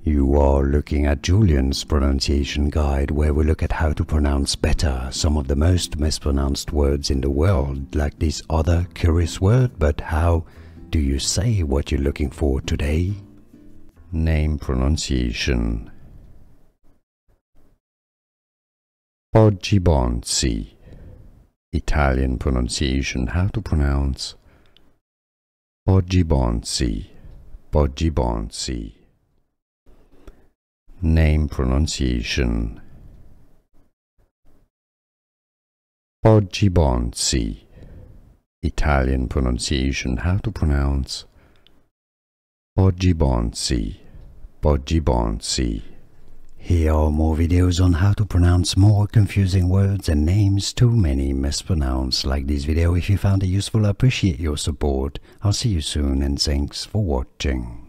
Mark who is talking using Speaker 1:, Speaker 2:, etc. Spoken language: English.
Speaker 1: You are looking at Julian's pronunciation guide, where we look at how to pronounce better some of the most mispronounced words in the world, like this other curious word. But how do you say what you're looking for today? Name pronunciation. Poggibonsi. Italian pronunciation. How to pronounce Poggibonsi. Poggibonsi. Name pronunciation. Poggibonsi. Italian pronunciation. How to pronounce Poggibonsi. Poggibonsi. Here are more videos on how to pronounce more confusing words and names too many mispronounced. Like this video if you found it useful. I appreciate your support. I'll see you soon and thanks for watching.